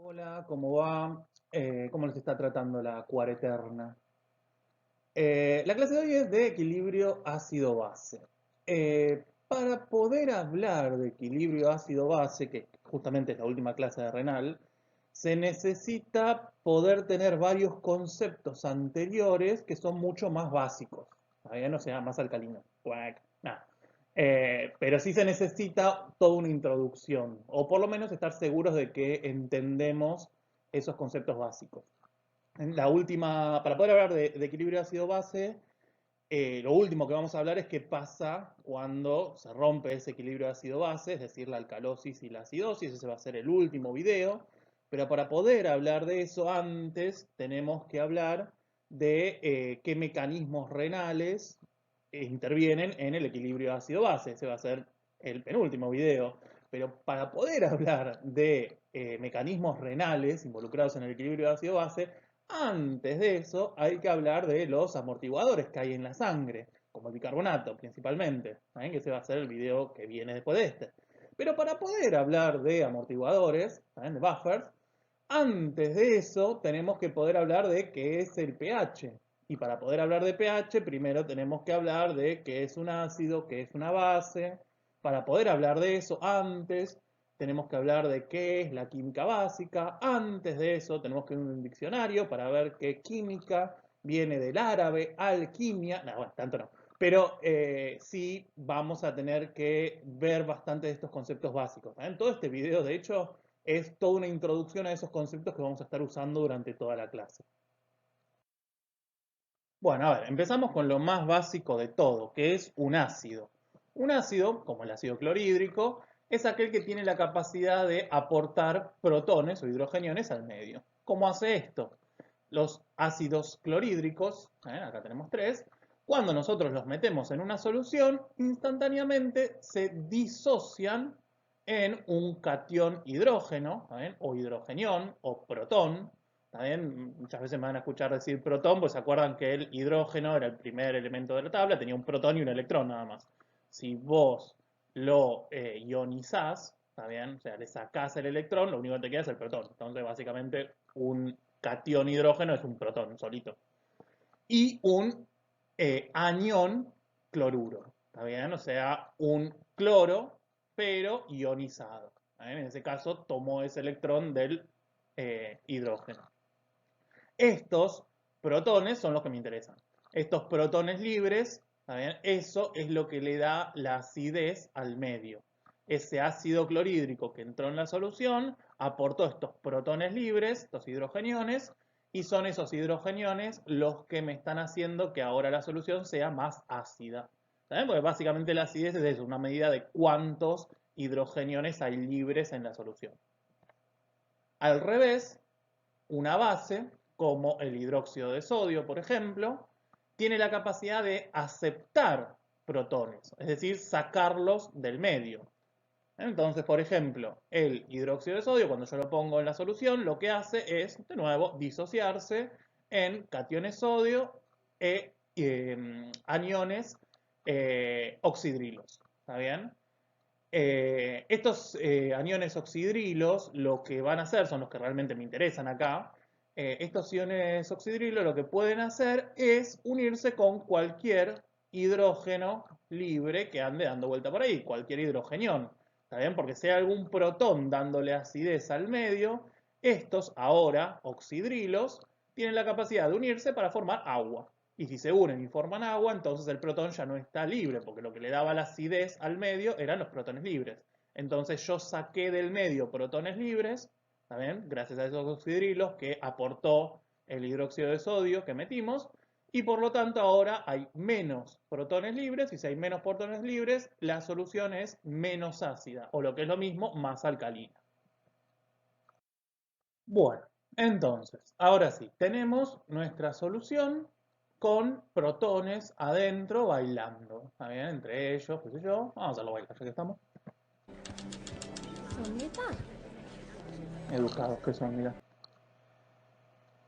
Hola, ¿cómo va? ¿Cómo les está tratando la cuareterna? La clase de hoy es de equilibrio ácido-base. Para poder hablar de equilibrio ácido-base, que justamente es la última clase de renal, se necesita poder tener varios conceptos anteriores que son mucho más básicos. Todavía no sea más alcalino. Cuac, nah. Pero sí se necesita toda una introducción, o por lo menos estar seguros de que entendemos esos conceptos básicos. La última, para poder hablar de equilibrio ácido-base, lo último que vamos a hablar es qué pasa cuando se rompe ese equilibrio ácido-base, es decir, la alcalosis y la acidosis. Ese va a ser el último video. Pero para poder hablar de eso antes, tenemos que hablar de qué mecanismos renales intervienen en el equilibrio ácido-base. Ese va a ser el penúltimo video. Pero para poder hablar de mecanismos renales involucrados en el equilibrio ácido-base, antes de eso, hay que hablar de los amortiguadores que hay en la sangre, como el bicarbonato principalmente, ¿saben? Que ese va a ser el video que viene después de este. Pero para poder hablar de amortiguadores, ¿saben? De buffers, antes de eso tenemos que poder hablar de qué es el pH. Y para poder hablar de pH, primero tenemos que hablar de qué es un ácido, qué es una base. Para poder hablar de eso antes, tenemos que hablar de qué es la química básica. Antes de eso, tenemos que ir a un diccionario para ver qué química viene del árabe, alquimia. No, bueno, tanto no. Pero sí vamos a tener que ver bastante de estos conceptos básicos. En todo este video, de hecho, es toda una introducción a esos conceptos que vamos a estar usando durante toda la clase. Bueno, a ver, empezamos con lo más básico de todo, que es un ácido. Un ácido, como el ácido clorhídrico, es aquel que tiene la capacidad de aportar protones o hidrogeniones al medio. ¿Cómo hace esto? Los ácidos clorhídricos, acá tenemos tres, cuando nosotros los metemos en una solución, instantáneamente se disocian en un cation hidrógeno, o hidrogenión, o protón. También muchas veces me van a escuchar decir protón, pues se acuerdan que el hidrógeno era el primer elemento de la tabla, tenía un protón y un electrón nada más. Si vos lo ionizás, ¿está bien? O sea, le sacás el electrón, lo único que te queda es el protón. Entonces, básicamente, un cation hidrógeno es un protón solito. Y un anión cloruro, ¿está bien? O sea, un cloro, pero ionizado. En ese caso, tomó ese electrón del hidrógeno. Estos protones son los que me interesan. Estos protones libres, ¿está bien? Eso es lo que le da la acidez al medio. Ese ácido clorhídrico que entró en la solución aportó estos protones libres, estos hidrogeniones, y son esos hidrogeniones los que me están haciendo que ahora la solución sea más ácida. ¿Saben? Porque básicamente la acidez es eso, una medida de cuántos hidrogeniones hay libres en la solución. Al revés, una base, como el hidróxido de sodio, por ejemplo, tiene la capacidad de aceptar protones, es decir, sacarlos del medio. Entonces, por ejemplo, el hidróxido de sodio, cuando yo lo pongo en la solución, lo que hace es, de nuevo, disociarse en cationes sodio e aniones oxidrilos. ¿Está bien? Estos aniones oxidrilos lo que van a hacer, son los que realmente me interesan acá, estos iones oxidrilos lo que pueden hacer es unirse con cualquier hidrógeno libre que ande dando vuelta por ahí, cualquier hidrogenión. ¿Está bien? Porque si hay algún protón dándole acidez al medio, estos ahora, oxidrilos, tienen la capacidad de unirse para formar agua. Y si se unen y forman agua, entonces el protón ya no está libre, porque lo que le daba la acidez al medio eran los protones libres. Entonces yo saqué del medio protones libres, ¿está bien? Gracias a esos oxidrilos que aportó el hidróxido de sodio que metimos, y por lo tanto ahora hay menos protones libres, y si hay menos protones libres, la solución es menos ácida, o lo que es lo mismo, más alcalina. Bueno, entonces, ahora sí, tenemos nuestra solución con protones adentro bailando. ¿Está bien? Entre ellos, qué sé yo. Vamos a hacerlo bailar, ya que estamos. ¿Soneta? Educados que son, mira.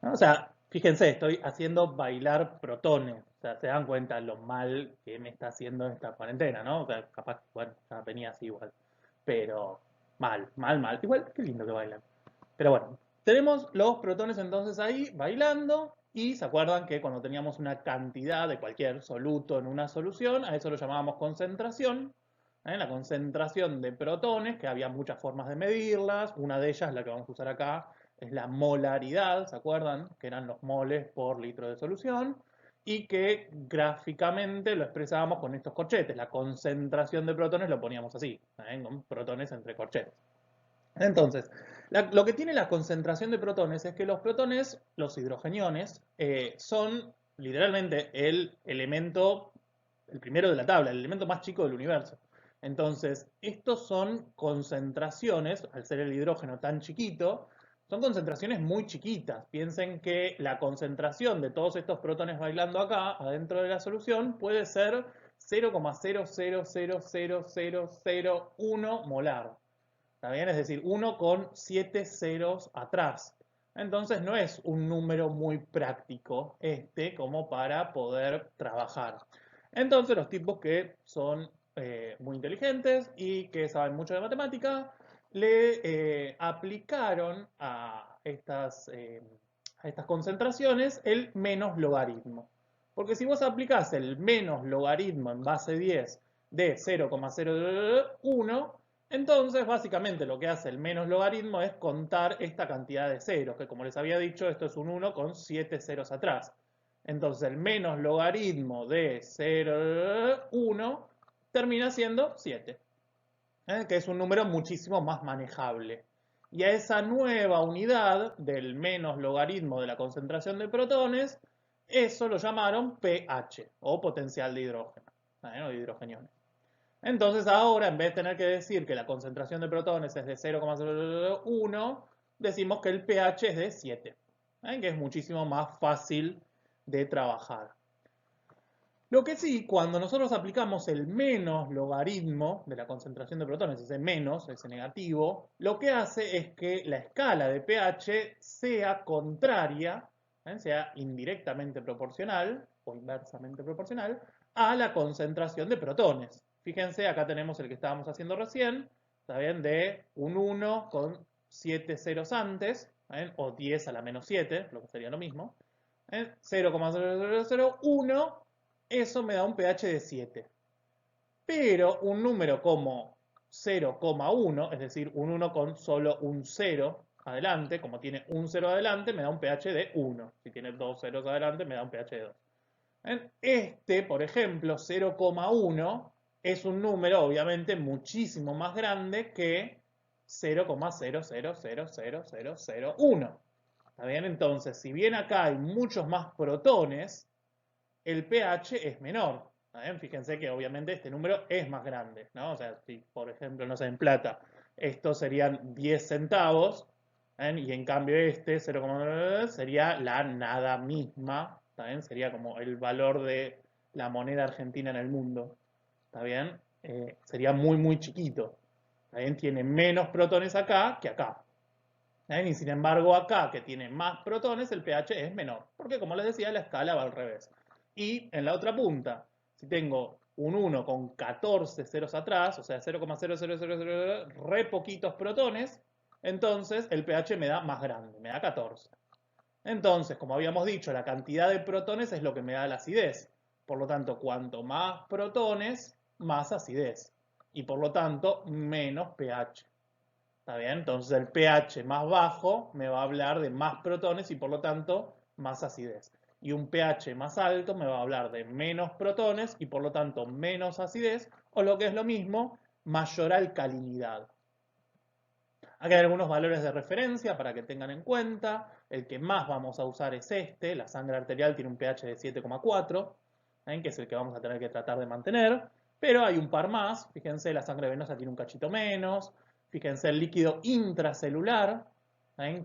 ¿No? O sea, fíjense, estoy haciendo bailar protones. O sea, se dan cuenta lo mal que me está haciendo esta cuarentena, ¿no? O sea, capaz, bueno, venía así igual. Pero mal, mal, mal. Igual, qué lindo que bailan. Pero bueno, Tenemos los protones entonces ahí bailando y se acuerdan que cuando teníamos una cantidad de cualquier soluto en una solución, a eso lo llamábamos concentración. La concentración de protones, que había muchas formas de medirlas, una de ellas, la que vamos a usar acá, es la molaridad, ¿se acuerdan? Que eran los moles por litro de solución y que gráficamente lo expresábamos con estos corchetes. La concentración de protones lo poníamos así, con protones entre corchetes. Entonces, lo que tiene la concentración de protones es que los protones, los hidrogeniones, son literalmente el elemento, el primero de la tabla, el elemento más chico del universo. Entonces, estos son concentraciones, al ser el hidrógeno tan chiquito, son concentraciones muy chiquitas. Piensen que la concentración de todos estos protones bailando acá, adentro de la solución, puede ser 0,0000001 molar. ¿Está bien? Es decir, 1 con 7 ceros atrás. Entonces no es un número muy práctico como para poder trabajar. Entonces los tipos que son muy inteligentes y que saben mucho de matemática le aplicaron a estas concentraciones el menos logaritmo. Porque si vos aplicás el menos logaritmo en base 10 de 0,01, entonces, básicamente lo que hace el menos logaritmo es contar esta cantidad de ceros, que como les había dicho, esto es un 1 con 7 ceros atrás. Entonces, el menos logaritmo de 0,1 termina siendo 7, que es un número muchísimo más manejable. Y a esa nueva unidad del menos logaritmo de la concentración de protones, eso lo llamaron pH, o potencial de hidrógeno, o de hidrogeniones. Entonces ahora, en vez de tener que decir que la concentración de protones es de 0,01, decimos que el pH es de 7, que es muchísimo más fácil de trabajar. Lo que sí, cuando nosotros aplicamos el menos logaritmo de la concentración de protones, ese menos, ese negativo, lo que hace es que la escala de pH sea contraria, sea indirectamente proporcional o inversamente proporcional a la concentración de protones. Fíjense, acá tenemos el que estábamos haciendo recién, ¿está bien? De un 1 con 7 ceros antes, o 10 a la menos 7, lo que sería lo mismo. 0,0001, eso me da un pH de 7. Pero un número como 0,1, es decir, un 1 con solo un 0 adelante, como tiene un 0 adelante, me da un pH de 1. Si tiene dos ceros adelante, me da un pH de 2. Por ejemplo, 0,1 es un número obviamente muchísimo más grande que 0,000001. ¿Está bien? Entonces, si bien acá hay muchos más protones, el pH es menor. ¿Está bien? Fíjense que obviamente este número es más grande, ¿no? O sea, si por ejemplo, no sé, en plata, estos serían 10 centavos, y en cambio este 0,9 sería la nada misma, ¿está bien? Sería como el valor de la moneda argentina en el mundo, ¿está bien? Sería muy, muy chiquito, ¿está bien? Tiene menos protones acá que acá. Y sin embargo acá, que tiene más protones, el pH es menor, porque como les decía, la escala va al revés. Y en la otra punta, si tengo un 1 con 14 ceros atrás, o sea, 0,0000 re poquitos protones, entonces el pH me da más grande, me da 14. Entonces, como habíamos dicho, la cantidad de protones es lo que me da la acidez. Por lo tanto, cuanto más protones, más acidez. Y por lo tanto, menos pH. ¿Está bien? Entonces el pH más bajo me va a hablar de más protones y por lo tanto más acidez. Y un pH más alto me va a hablar de menos protones y por lo tanto menos acidez, o lo que es lo mismo, mayor alcalinidad. Aquí hay algunos valores de referencia para que tengan en cuenta. El que más vamos a usar es este. La sangre arterial tiene un pH de 7,4, que es el que vamos a tener que tratar de mantener. Pero hay un par más. Fíjense, la sangre venosa tiene un cachito menos. Fíjense, el líquido intracelular,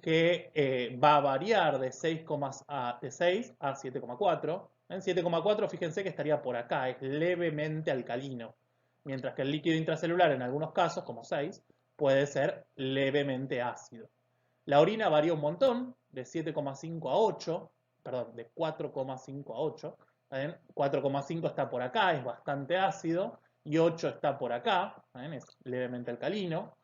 que va a variar de 6 a 7,4. En 7,4, fíjense que estaría por acá, es levemente alcalino. Mientras que el líquido intracelular, en algunos casos, como 6, puede ser levemente ácido. La orina varía un montón, de 7,5 a 8, perdón, de 4,5 a 8. 4,5 está por acá, es bastante ácido, y 8 está por acá, es levemente alcalino.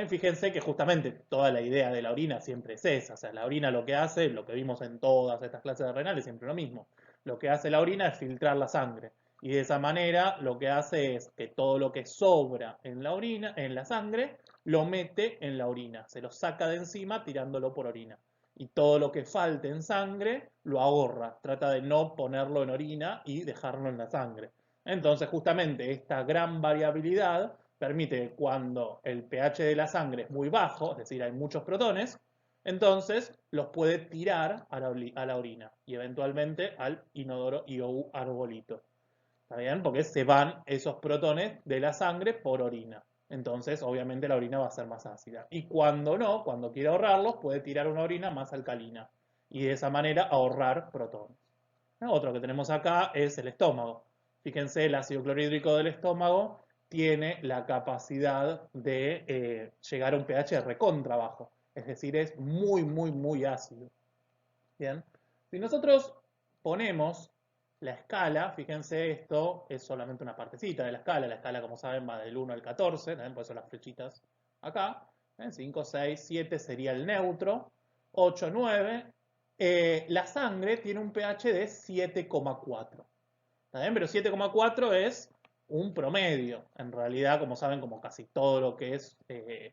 Fíjense que justamente toda la idea de la orina siempre es esa. O sea, la orina lo que hace, lo que vimos en todas estas clases de renales, siempre lo mismo. Lo que hace la orina es filtrar la sangre. Y de esa manera lo que hace es que todo lo que sobra en la orina, en la sangre, lo mete en la orina. Se lo saca de encima tirándolo por orina. Y todo lo que falte en sangre lo ahorra. Trata de no ponerlo en orina y dejarlo en la sangre. Entonces, justamente esta gran variabilidad permite que cuando el pH de la sangre es muy bajo, es decir, hay muchos protones, entonces los puede tirar a la orina y eventualmente al inodoro y arbolito. ¿Está bien? Porque se van esos protones de la sangre por orina. Entonces, obviamente, la orina va a ser más ácida. Y cuando no, cuando quiere ahorrarlos, puede tirar una orina más alcalina. Y de esa manera ahorrar protones. Otro que tenemos acá es el estómago. Fíjense, el ácido clorhídrico del estómago tiene la capacidad de llegar a un pH recontra bajo. Es decir, es muy, muy, muy ácido. Bien. Si nosotros ponemos la escala, fíjense, esto es solamente una partecita de la escala. La escala, como saben, va del 1 al 14. Por eso las flechitas acá. 5, 6, 7 sería el neutro. 8, 9. La sangre tiene un pH de 7,4. ¿Está bien? Pero 7,4 es un promedio. En realidad, como saben, como casi todo lo que es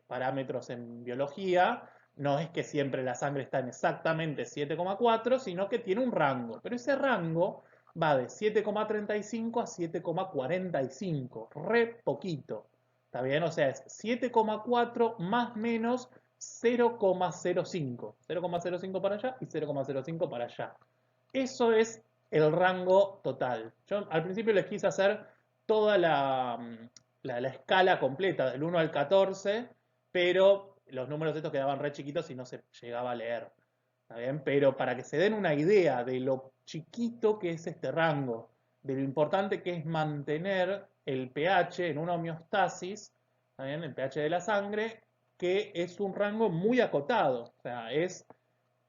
parámetros en biología, no es que siempre la sangre está en exactamente 7,4, sino que tiene un rango. Pero ese rango va de 7,35 a 7,45, re poquito. ¿Está bien? O sea, es 7,4 más menos 0,05. 0,05 para allá y 0,05 para allá. Eso es el rango total. Yo al principio les quise hacer toda la escala completa, del 1 al 14, pero los números estos quedaban re chiquitos y no se llegaba a leer. ¿Está bien? Pero para que se den una idea de lo chiquito que es este rango, de lo importante que es mantener el pH en una homeostasis, ¿está bien? El pH de la sangre, que es un rango muy acotado. O sea, es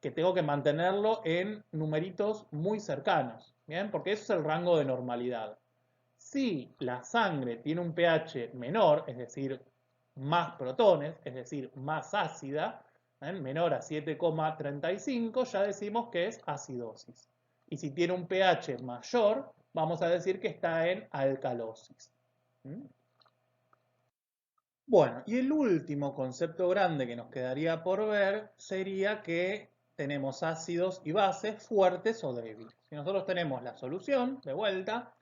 que tengo que mantenerlo en numeritos muy cercanos, ¿bien? Porque eso es el rango de normalidad. Si la sangre tiene un pH menor, es decir, más protones, es decir, más ácida, menor a 7,35, ya decimos que es acidosis. Y si tiene un pH mayor, vamos a decir que está en alcalosis. Bueno, y el último concepto grande que nos quedaría por ver sería que tenemos ácidos y bases fuertes o débiles. Si nosotros tenemos la solución, de vuelta,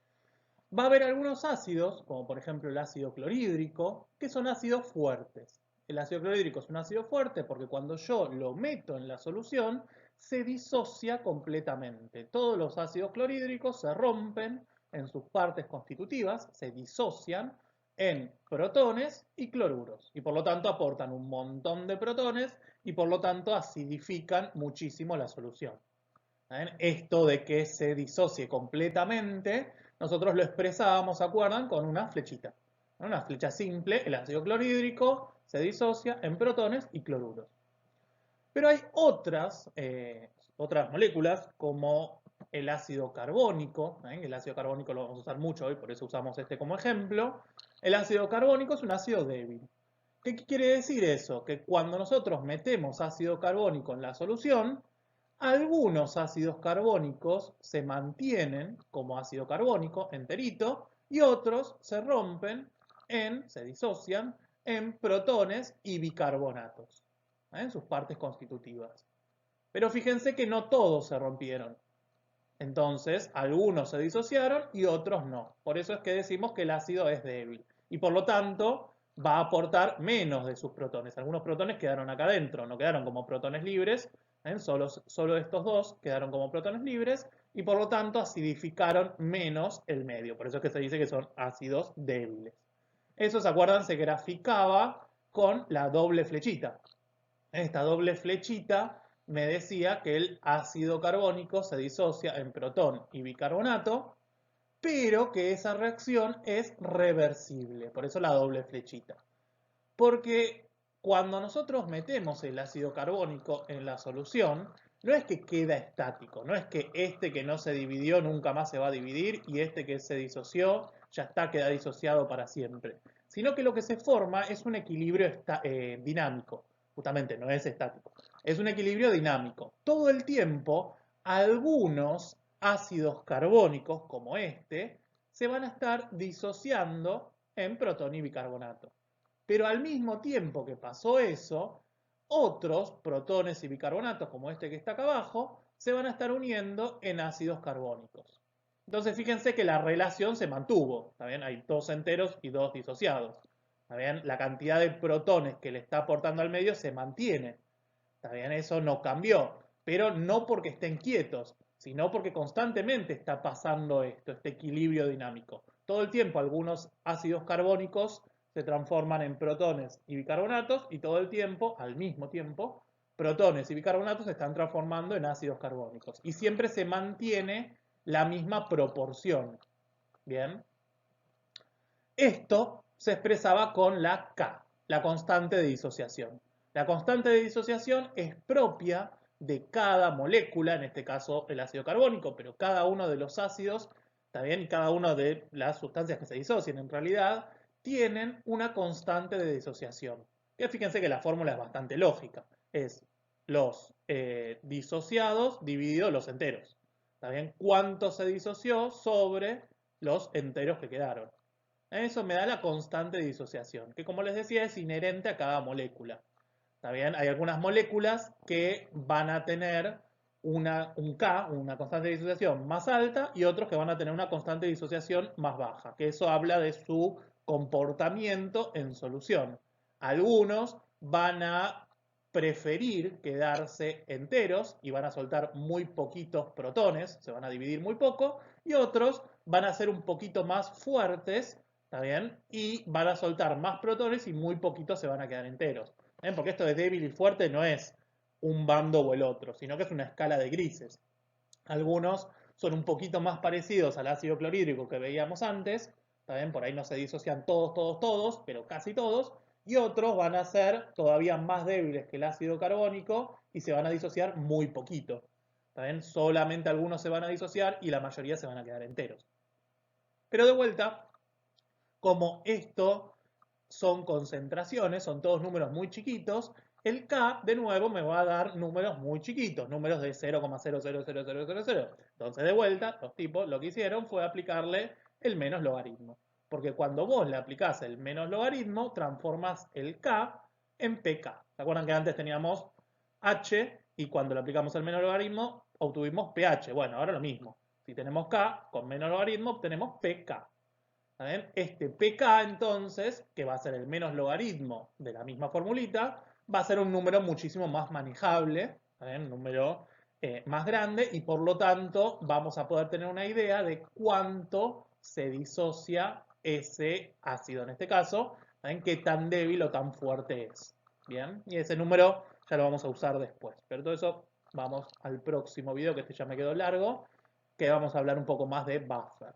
va a haber algunos ácidos, como por ejemplo el ácido clorhídrico, que son ácidos fuertes. El ácido clorhídrico es un ácido fuerte porque cuando yo lo meto en la solución, se disocia completamente. Todos los ácidos clorhídricos se rompen en sus partes constitutivas, se disocian en protones y cloruros. Y por lo tanto aportan un montón de protones y por lo tanto acidifican muchísimo la solución. Esto de que se disocie completamente, nosotros lo expresábamos, ¿se acuerdan? Con una flechita. Una flecha simple, el ácido clorhídrico se disocia en protones y cloruros. Pero hay otras moléculas, como el ácido carbónico. El ácido carbónico lo vamos a usar mucho hoy, por eso usamos este como ejemplo. El ácido carbónico es un ácido débil. ¿Qué quiere decir eso? Que cuando nosotros metemos ácido carbónico en la solución, algunos ácidos carbónicos se mantienen como ácido carbónico enterito y otros se rompen se disocian en protones y bicarbonatos, en sus partes constitutivas. Pero fíjense que no todos se rompieron. Entonces, algunos se disociaron y otros no. Por eso es que decimos que el ácido es débil. Y por lo tanto, va a aportar menos de sus protones. Algunos protones quedaron acá adentro, no quedaron como protones libres. Solo estos dos quedaron como protones libres y por lo tanto acidificaron menos el medio. Por eso es que se dice que son ácidos débiles. Eso, ¿se acuerdan? Se graficaba con la doble flechita. Esta doble flechita me decía que el ácido carbónico se disocia en protón y bicarbonato, pero que esa reacción es reversible. Por eso la doble flechita. Porque cuando nosotros metemos el ácido carbónico en la solución, no es que queda estático, no es que este que no se dividió nunca más se va a dividir y este que se disoció ya está, queda disociado para siempre, sino que lo que se forma es un equilibrio dinámico. Justamente no es estático. Es un equilibrio dinámico. Todo el tiempo, algunos ácidos carbónicos, como este, se van a estar disociando en protonio y bicarbonato. Pero al mismo tiempo que pasó eso, otros protones y bicarbonatos, como este que está acá abajo, se van a estar uniendo en ácidos carbónicos. Entonces fíjense que la relación se mantuvo, ¿está bien? Hay dos enteros y dos disociados, ¿está bien? La cantidad de protones que le está aportando al medio se mantiene, ¿está bien? Eso no cambió, pero no porque estén quietos, sino porque constantemente está pasando esto, este equilibrio dinámico. Todo el tiempo algunos ácidos carbónicos se transforman en protones y bicarbonatos y todo el tiempo, al mismo tiempo, protones y bicarbonatos se están transformando en ácidos carbónicos. Y siempre se mantiene la misma proporción. Bien. Esto se expresaba con la K, la constante de disociación. La constante de disociación es propia de cada molécula, en este caso el ácido carbónico, pero cada uno de los ácidos, también y cada una de las sustancias que se disocian en realidad, tienen una constante de disociación. Que fíjense que la fórmula es bastante lógica. Es los disociados dividido los enteros. ¿Está bien? ¿Cuánto se disoció sobre los enteros que quedaron? Eso me da la constante de disociación, que como les decía es inherente a cada molécula. ¿Está bien? Hay algunas moléculas que van a tener un K, una constante de disociación más alta, y otros que van a tener una constante de disociación más baja, que eso habla de su comportamiento en solución. Algunos van a preferir quedarse enteros y van a soltar muy poquitos protones, se van a dividir muy poco, y otros van a ser un poquito más fuertes, ¿está bien? Y van a soltar más protones y muy poquitos se van a quedar enteros. Porque esto de débil y fuerte no es un bando o el otro, sino que es una escala de grises. Algunos son un poquito más parecidos al ácido clorhídrico que veíamos antes, ¿está por ahí no se disocian todos, pero casi todos, y otros van a ser todavía más débiles que el ácido carbónico y se van a disociar muy poquito. ¿Está Solamente algunos se van a disociar y la mayoría se van a quedar enteros. Pero de vuelta, como esto son concentraciones, son todos números muy chiquitos, el K de nuevo me va a dar números muy chiquitos, números de 0,0000000. Entonces de vuelta, los tipos lo que hicieron fue aplicarle el menos logaritmo. Porque cuando vos le aplicás el menos logaritmo, transformas el K en PK. ¿Se acuerdan que antes teníamos H y cuando le aplicamos el menos logaritmo obtuvimos pH? Bueno, ahora lo mismo. Si tenemos K con menos logaritmo, obtenemos PK. Este PK entonces, que va a ser el menos logaritmo de la misma formulita, va a ser un número muchísimo más manejable, un número más grande y por lo tanto vamos a poder tener una idea de cuánto se disocia ese ácido en este caso, qué tan débil o tan fuerte es. Bien, y ese número ya lo vamos a usar después. Pero todo eso vamos al próximo video, que este ya me quedó largo, que vamos a hablar un poco más de buffer.